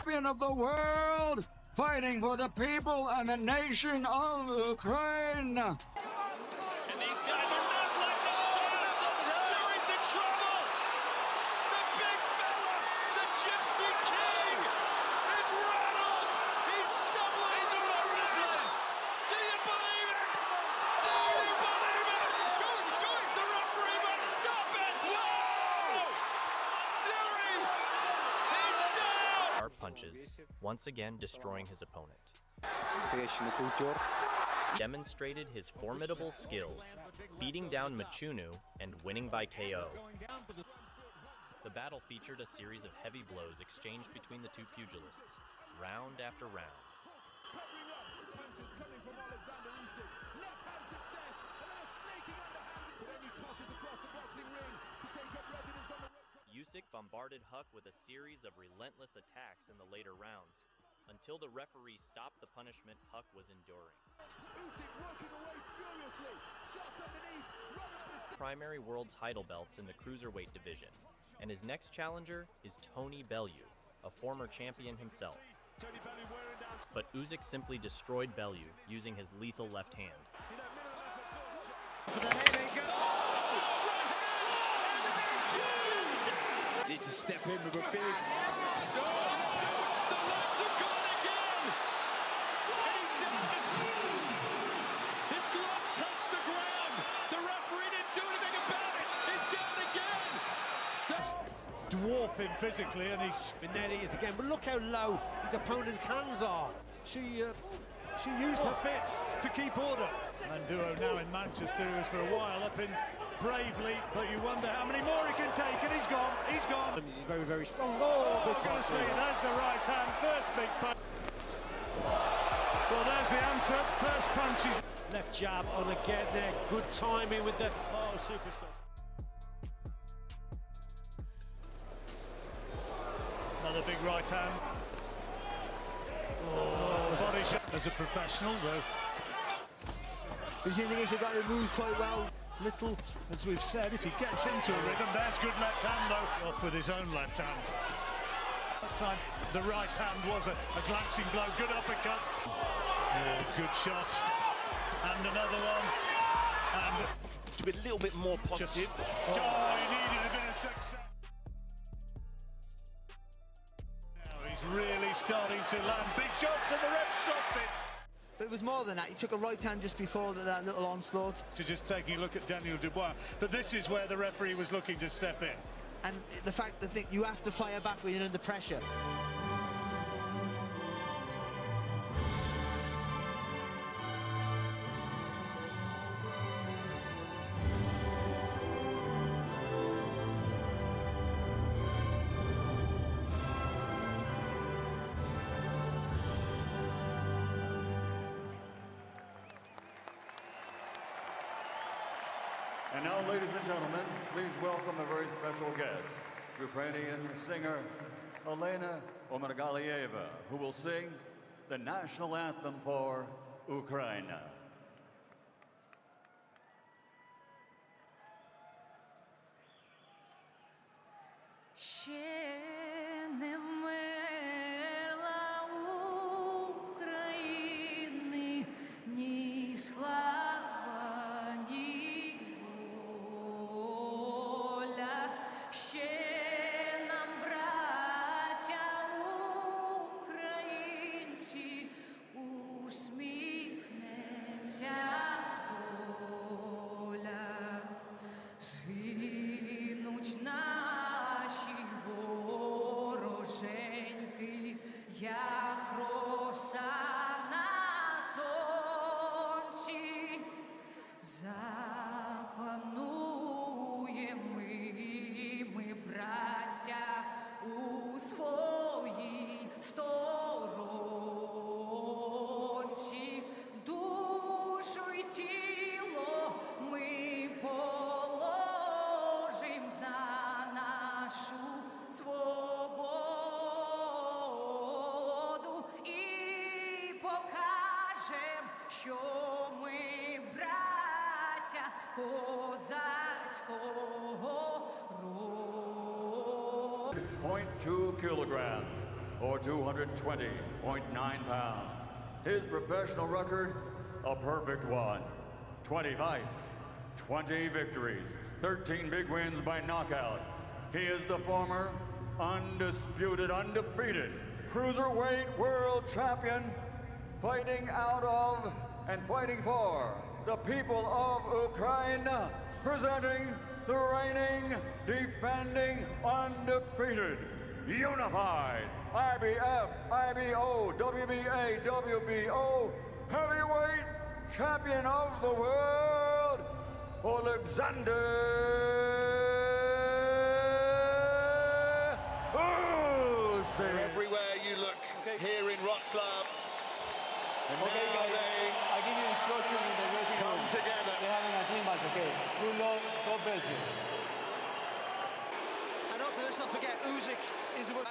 champion of the world, fighting for the people and the nation of Ukraine. And these guys are not letting us stop. There is in trouble. The big fella, the Gypsy King, is rattled. He's stumbling through the ring. Do you believe it? Do you believe it? It's going. The referee might stop it. Whoa! Fury, he's down. Sharp punches, once again destroying his opponent. Demonstrated his formidable skills, beating down Machunu and winning by KO. The battle featured a series of heavy blows exchanged between the two pugilists, round after round. Usyk bombarded Huck with a series of relentless attacks in the later rounds, until the referee stopped the punishment Huck was enduring. Primary world title belts in the cruiserweight division, and his next challenger is Tony Bellew, a former champion himself. But Usyk simply destroyed Bellew using his lethal left hand. Needs to step in with a big... Dwarf him physically, and and there he is again. But look how low his opponent's hands are. She used her fists to keep order. And Duo now in Manchester, who was for a while up in Bravely, but you wonder how many more he can take, and he's gone. He's gone. He's very, very strong. Oh, goodness me, there's the right hand, first big punch. Well, there's the answer. First punch is Left jab on again there. Good timing with the superstar. another big right hand. Oh, body shot as a professional, though. He's got to move quite well. Little, as we've said, if he gets into a rhythm, there's good left hand, though. Off with his own left hand. That time, the right hand was a glancing blow. Good uppercut. Good shot. And another one. And to be a little bit more positive. He needed a bit of success. Now he's really starting to land big shots, and the ref stopped it. But it was more than that. He took a right hand just before that little onslaught. To just taking a look at Daniel Dubois. But this is where the referee was looking to step in. And the fact that you have to fire back when you're under pressure. And now, ladies and gentlemen, please welcome a very special guest, Ukrainian singer Olena Omergalieva, who will sing the national anthem for Ukraine. Козацького роду. 0.2 kilograms. or 220.9 pounds. His professional record, a perfect one. 20 fights, 20 victories, 13 big wins by knockout. He is the former, undisputed, undefeated cruiserweight world champion, fighting out of and fighting for the people of Ukraine, presenting the reigning, defending, undefeated, unified IBF, IBO, WBA, WBO heavyweight champion of the world, Oleksandr Usyk. Everywhere you look, here in Wrocław, and Okay, now guys, they I give you instruction in the dressing come room. together. They're having a team match, okay? Good luck, God bless you. And also, let's not forget, Usyk is the one.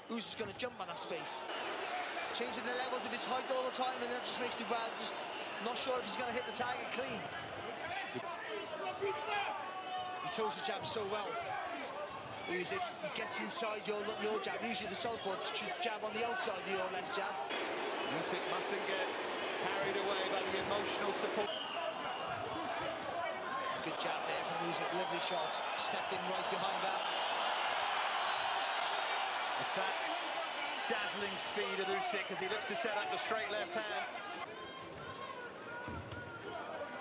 Usyk's going to jump on that space. Changing the levels of his height all the time, and that just makes Dubois just not sure if he's going to hit the target clean. He throws the jab so well. Usyk, he gets inside your jab. Usually the southpaw jab on the outside of your left jab. Usyk mustn't get carried away by the emotional support. Good jab there from Usyk, lovely shot. Stepped in right behind that. It's that dazzling speed of Usyk as he looks to set up the straight left hand.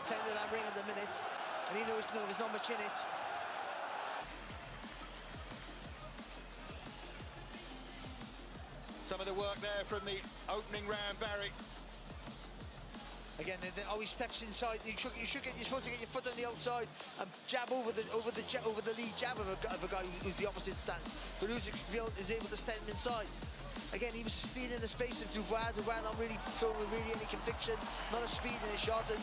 Taking that ring at the minute, and he knows no, there's not much in it. Some of the work there from the opening round, Barry. Again, he steps inside. You're supposed to get your foot on the outside and jab over the lead jab of a guy who's the opposite stance. But Usyk is able to step inside. Again, he was stealing the space of Dubois. Dubois not really showing really any conviction, not a speed in his shot. And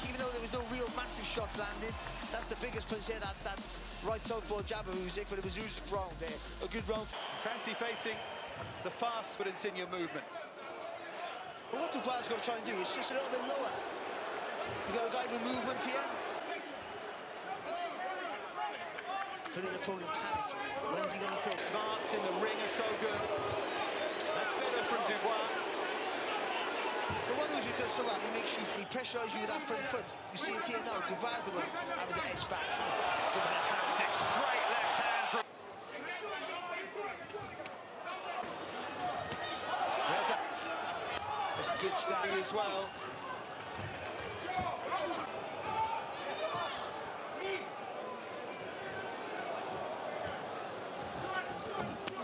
even though there was no real massive shots landed, that's the biggest punch there, that right southpaw jab of Usyk. But it was Usyk's round there, a good round. Fancy facing the fast but insinuate movement. But what Dubois got to try and do is just a little bit lower. You've got a guy with movement here. Putting the opponent panic. When's he going to throw? Smarts in the ring are so good. That's better from Dubois. But what Usyk does so well, he makes you, he pressurises you with that front foot. You see it here now, Dubois the one having the edge back. Fantastic straight left hand from... That's a good start as well.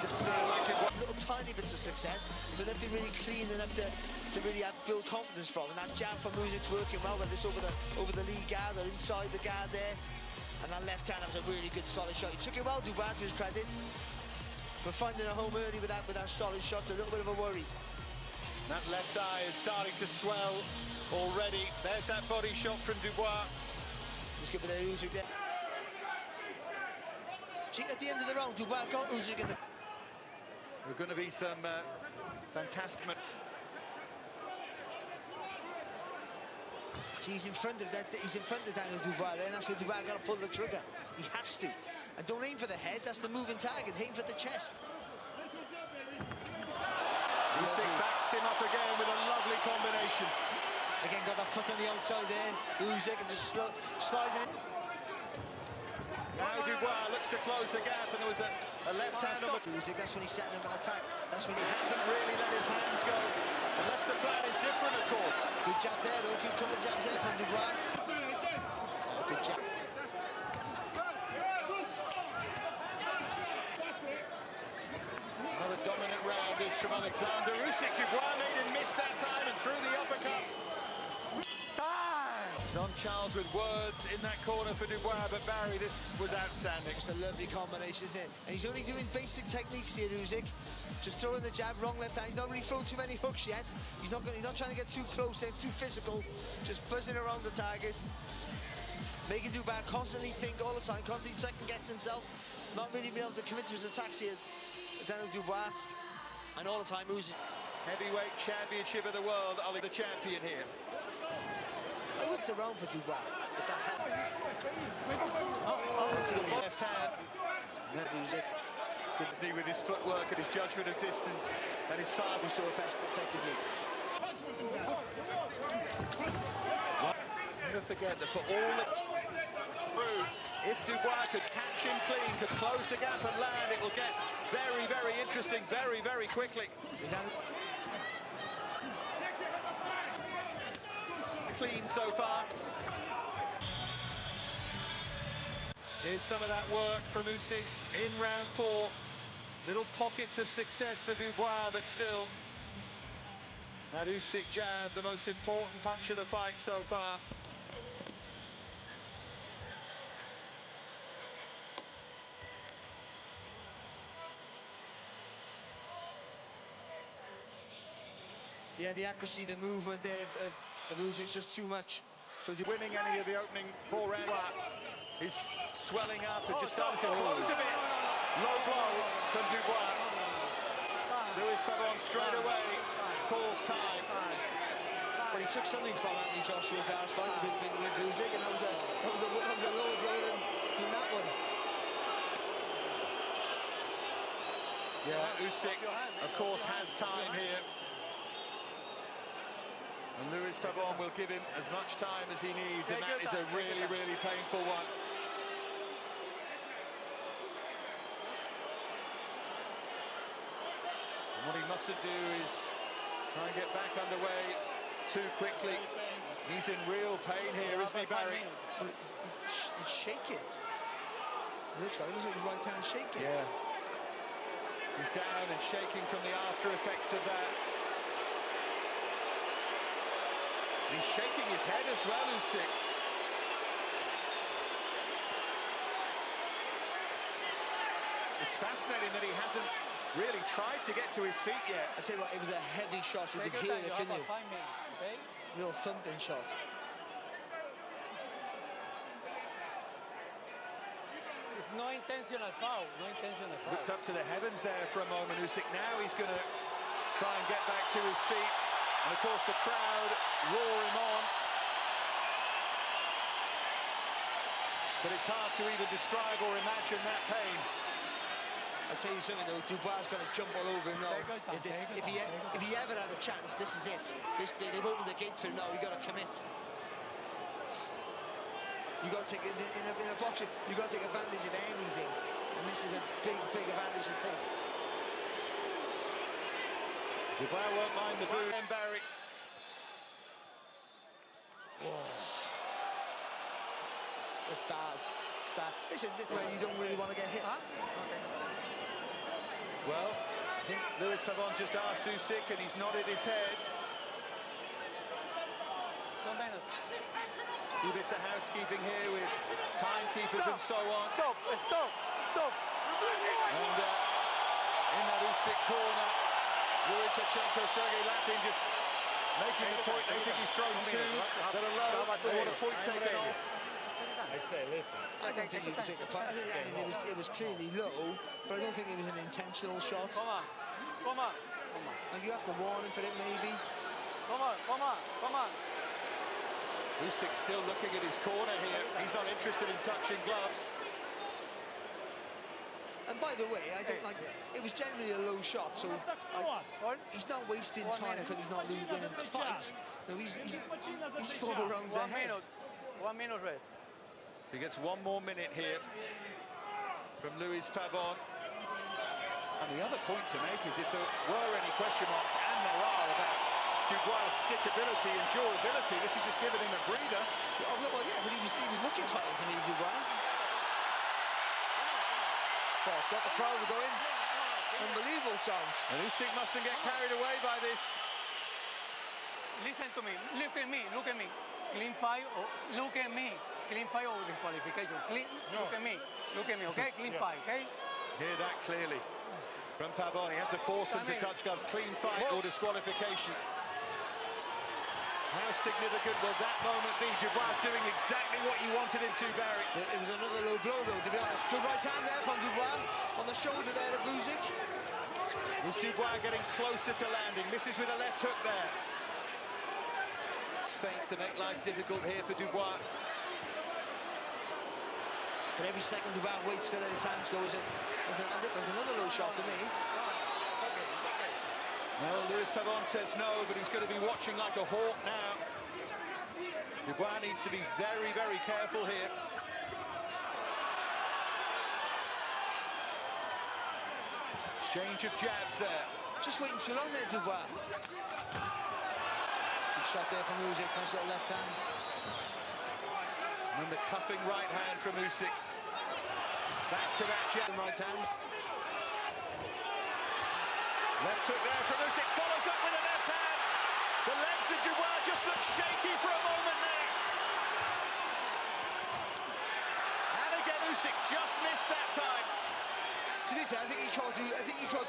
Just feel like it was little tiny bits of success, but nothing really clean enough to really build confidence from. And that jab from Usyk's working well, whether it's over the lead guard or inside the guard there. And that left hand, that was a really good solid shot. He took it well, Dubois, to his credit. But finding a home early with that solid shot's a little bit of a worry. That left eye is starting to swell already. There's that body shot from Dubois. Just give it there, Usyk there. See, at the end of the round, Dubois got Usyk in the... There are going to be some fantastic... See, he's in front of Daniel Dubois there, and that's where Dubois got to pull the trigger. He has to. And don't aim for the head, that's the moving target. Aim for the chest. Usyk backs him up again with a lovely combination. Again, got that foot on the outside there. Usyk and just sliding in. Now Dubois looks to close the gap, and there was a left hand on the... Usyk, that's when he's setting up an attack. That's when He hasn't really let his hands go, unless the plan is different, of course. Good jab there, though. Good couple of jabs there from Dubois. Good jab. Another dominant round is from Oleksandr Usyk. Dubois made him miss that time and threw the uppercut. Son Charles with words in that corner for Dubois, but Barry, this was outstanding. It's a lovely combination there. And he's only doing basic techniques here, Usyk. Just throwing the jab, wrong left hand. He's not really throwing too many hooks yet. He's not trying to get too close there, too physical. Just buzzing around the target. Making Dubois constantly think all the time, constantly second-guess himself. Not really being able to commit to his attacks here. Daniel Dubois. And all the time, Usyk. Heavyweight championship of the world, Ollie the champion here. I would around for Dubois, if that happened. To the left hand. Then Usyk. Disney with his footwork and his judgment of distance and his fast so effectively. Never forget that for all the through, if Dubois could catch him clean, could close the gap and land, it will get very, very interesting, very, very quickly. Clean so far. Here's some of that work from Usyk in round 4. Little pockets of success for Dubois, but still. That Usyk jab, the most important punch of the fight so far. Yeah, the accuracy, the movement there of Usyk's just too much. So winning any of the opening 4 rounds is swelling up and just starting to close a bit. Low blow from Dubois. Luis Pavon straight away calls time. But he took something from Anthony Joshua's last fight with Usyk, and that was a lower blow than that one. Yeah, Usyk, of course, has time here. And Luis Pavon will give him as much time as he needs, and that is a really, really painful one. And what he mustn't do is try and get back underway too quickly. He's in real pain here, isn't he, Barry? He's shaking. It looks like his right hand shaking. Yeah. He's down and shaking from the after effects of that. He's shaking his head as well, Usyk. It's fascinating that he hasn't really tried to get to his feet yet. I tell you what, it was a heavy shot. You could hear it, couldn't you? Real thumping shot. It's no intentional foul. No intentional foul. Looked up to the heavens there for a moment, Usyk. Now he's going to try and get back to his feet. And of course the crowd roar him on. But it's hard to even describe or imagine that pain. I'll tell you something though, Dubois is going to jump all over him now. If he ever had a chance, this is it. They've opened the gate for him now, you've got to commit. You've got to take, in a boxing, you've got to take advantage of anything. And this is a big, big advantage to take. Dubois won't mind the boot. And Barry. That's bad. Bad. Listen, where you don't really want to get hit. Well, I think Luis Pavon just asked Usyk and he's nodded his head. A few bits of housekeeping here with timekeepers and so on. Stop! And in that Usyk corner, Lukashenko, Sergei Latin just making the point. They think he's thrown 2 that are low. They want a point taken off. I say, listen. I don't think he was taking a point. I mean, it was clearly low, but I don't think it was an intentional shot. Come on. Like you have to warn him for it, maybe. Come on. Usyk's still looking at his corner here. He's not interested in touching gloves. And by the way, I think it was generally a low shot, so he's not wasting time because he's not winning the fight. No, he's 4 rounds ahead. 1 minute rest. He gets 1 more minute here from Luis Pavon. And the other point to make is if there were any question marks, and there are, about Dubois' stickability and durability, this has just given him a breather. Well, yeah, but he was looking tired to me, Dubois. It's got the crowd going. Unbelievable sound. And Usyk mustn't get carried away by this. Listen to me. Look at me. Clean fight. Look at me. Clean fight or disqualification. Look at me, okay? Clean fight, okay? Hear that clearly from Pavon. He had to force him to touch gloves. Clean fight or disqualification. How significant will that moment be? Dubois doing exactly what you wanted him to, Barry. It was another low blow, though, to be honest. Good right hand there from Dubois on the shoulder there of Usyk. Is Dubois getting closer to landing? Misses with a left hook there. Feints to make life difficult here for Dubois. But every second Dubois waits to let his hands go is another low shot to me. Well, Luis Pavon says no, but he's going to be watching like a hawk now. Dubois needs to be very, very careful here. Exchange of jabs there. Just waiting too long there, Dubois. Good shot there from Usyk, nice little left hand. And the cuffing right hand from Usyk. Back-to-back jab. Right hand. Left hook there from Usyk, follows up with a left hand. The legs of Dubois just look shaky for a moment there. And again, Usyk just missed that time. To be fair, I think he caught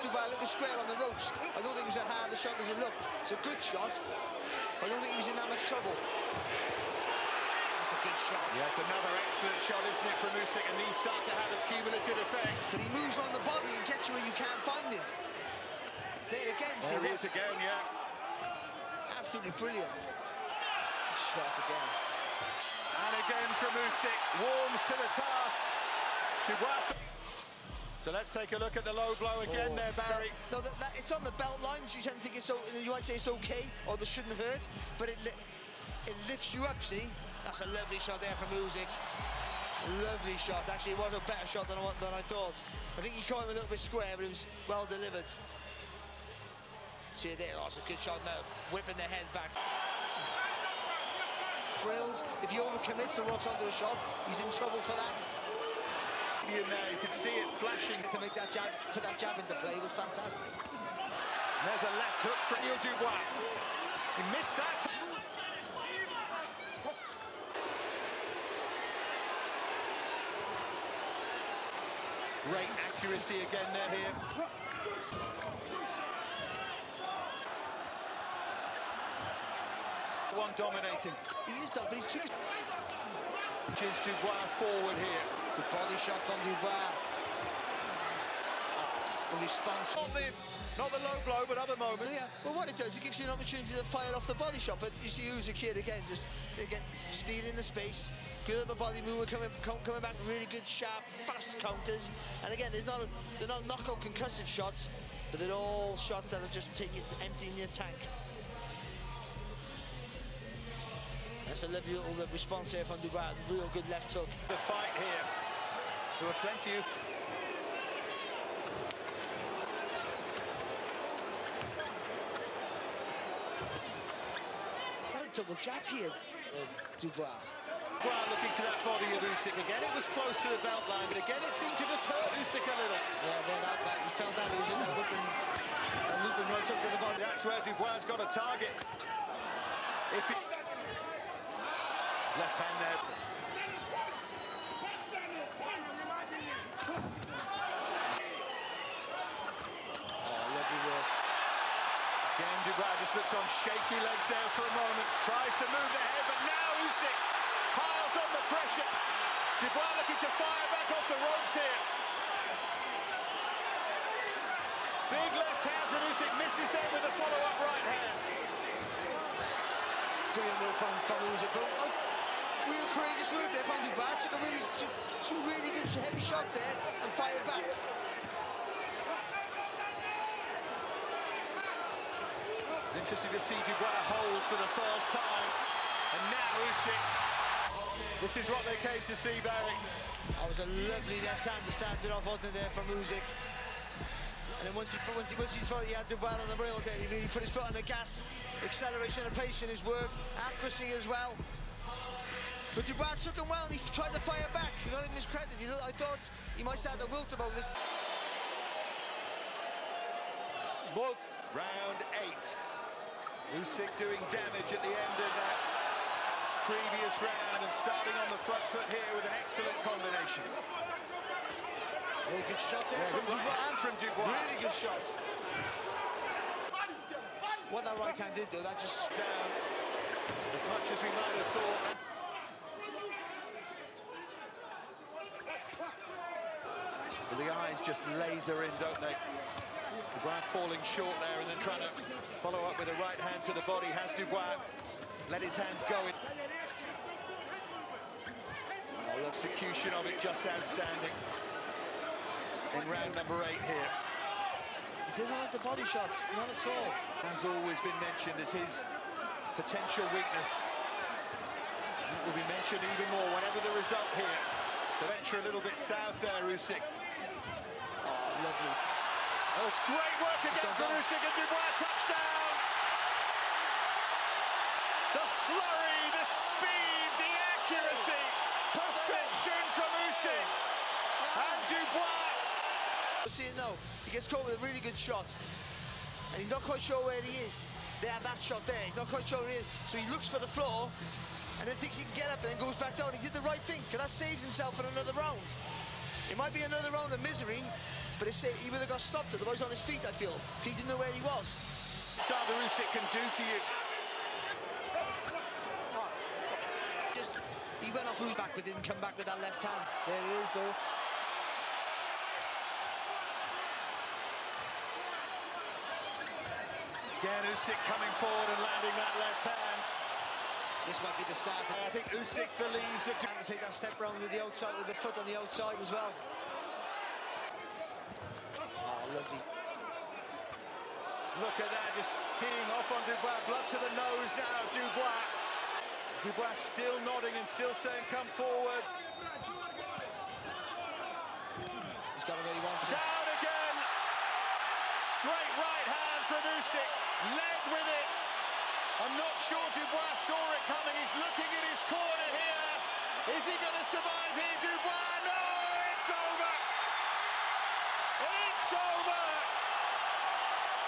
Dubois a little bit square on the ropes. I don't think it was as hard a shot as it looked. It's a good shot, but I don't think he was in that much trouble. That's a good shot. Yeah, it's another excellent shot, isn't it, from Usyk, and these start to have a cumulative effect. But he moves around the body and gets you where you can't find him. There again, see there he that? is again, yeah. Absolutely brilliant. Shot again. And again from Usyk, warms to the task. Dubois. So let's take a look at the low blow again there, Barry. It's on the belt line, so you tend to think you might say it's okay, or this shouldn't hurt, but it lifts you up, see? That's a lovely shot there from Usyk. Lovely shot. Actually, it was a better shot than I thought. I think he caught him a little bit square, but it was well delivered. See there, that's a good shot now, whipping the head back. Rails, if he overcommits and walks onto a shot, he's in trouble for that. You can see it flashing. To make that jab, put that jab into play was fantastic. And there's a left hook from Daniel Dubois. He missed that. Great accuracy again there here. One dominating. He is done, but he's too... Is Dubois forward here. Good body shot from Dubois. The response. Not the low blow, but other moments. Yeah. Well, what it does, it gives you an opportunity to fire off the body shot. But you see Usyk here again, just stealing the space. Good at the body movement, coming back, really good, sharp, fast counters. And again, they're not knockout concussive shots, but they're all shots that are just emptying your tank. That's a lovely little response here from Dubois. Real good left hook. The fight here. There were plenty of... What a double jab here of Dubois. Dubois looking to that body of Usyk again. It was close to the belt line, but again it seemed to just hurt Usyk a little. Yeah, that he felt that he was in that looping right up to the body. That's where Dubois got a target. If he... Left hand there. Again, Dubois just looked on shaky legs there for a moment. Tries to move the head, but now Usyk piles on the pressure. Dubois looking to fire back off the ropes here. Big left hand from Usyk, misses there with a follow-up right hand. Brilliant move from Usyk. Real courageous move there from Dubois. Took two really good heavy shots there and fired back. Interesting to see Dubois hold for the first time. And now Usyk. This is what they came to see, Barry. That was a lovely left hand to start it off, wasn't it, there from Usyk. And then once he thought he had Dubois on the rails there, he really put his foot on the gas. Acceleration and pace in his work. Accuracy as well. But Dubois took him well and he tried to fire back. You got him his credit. I thought he might start to wilt about this. Both. Round 8. Usyk doing damage at the end of that previous round and starting on the front foot here with an excellent combination. Really good shot there from Dubois. And from Dubois. Really good shot. What that right hand did though, that just down as much as we might have thought. But the eyes just laser in, don't they? Dubois falling short there and then trying to follow up with a right hand to the body. Has Dubois let his hands go in? Oh, Execution of it just outstanding in round number 8 here. He doesn't like the body shots, not at all. Has always been mentioned as his potential weakness. It will be mentioned even more whenever the result here. The venture a little bit south there, Usyk. Oh, lovely. That was great work again from Usyk, and Dubois touchdown. The flurry, the speed, the accuracy, perfection from Usyk. And Dubois. See it now. He gets caught with a really good shot, and he's not quite sure where he is. They have that shot there. He's not quite sure where he is, so he looks for the floor, and then thinks he can get up, and then goes back down. He did the right thing, because that saves himself for another round. It might be another round of misery, but he would have got stopped, otherwise on his feet, I feel. He didn't know where he was. Oleksandr Usyk can do to you. He went off who's back, but didn't come back with that left hand. There it is, though. Again, Usyk coming forward and landing that left hand. This might be the start. I think Usyk believes that. And to take that step round with the outside, with the foot on the outside as well. Oh, lovely. Look at that, just teeing off on Dubois. Blood to the nose now, Dubois. Dubois still nodding and still saying, come forward. He's got it where he wants it. Down again. Straight right hand from Usyk. Led with it. I'm not sure Dubois saw it coming. He's looking at his corner here. Is he going to survive here, Dubois? No, it's over. It's over.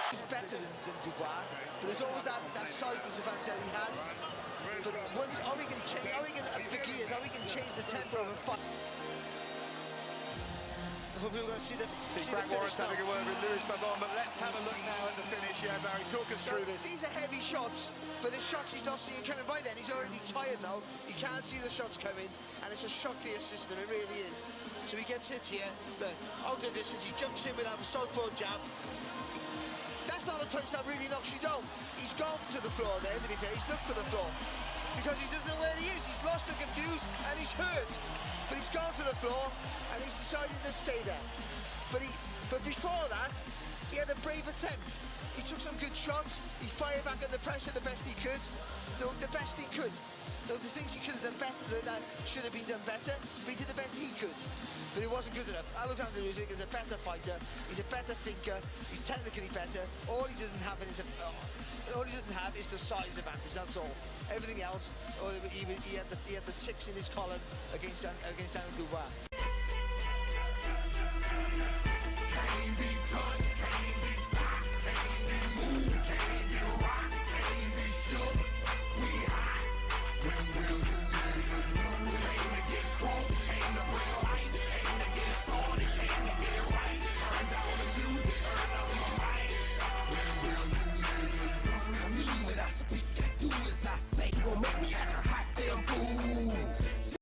He's better than Dubois, but there's always that size disadvantage that he has. But once, how we can change, how we can up the gears, how we can change the tempo of a fight. We're going to see the Frank Warren's having a word with Louis Pavon, but let's have a look now at the finish. Yeah, Barry, talk us through this. These are heavy shots, but the shots he's not seeing coming. By then, he's already tired now. He can't see the shots coming, and it's a shock to his system, it really is. So he gets hit here, look, out of distance, he jumps in with that southpaw jab. That's not a punch that really knocks you down. He's gone to the floor there, to be fair. He's looked for the floor, because he doesn't know where he is. He's lost and confused, and he's hurt. But he's gone to the floor, and he's decided to stay there. But before that, he had a brave attempt. He took some good shots. He fired back under pressure the best he could. The best he could. There was things he could have done better, that should have been done better, but he did the best he could. But it wasn't good enough. Oleksandr Usyk is a better fighter. He's a better thinker. He's technically better. All he doesn't have is the size advantage. That's all. Everything else, he had the ticks in his column against Daniel Dubois.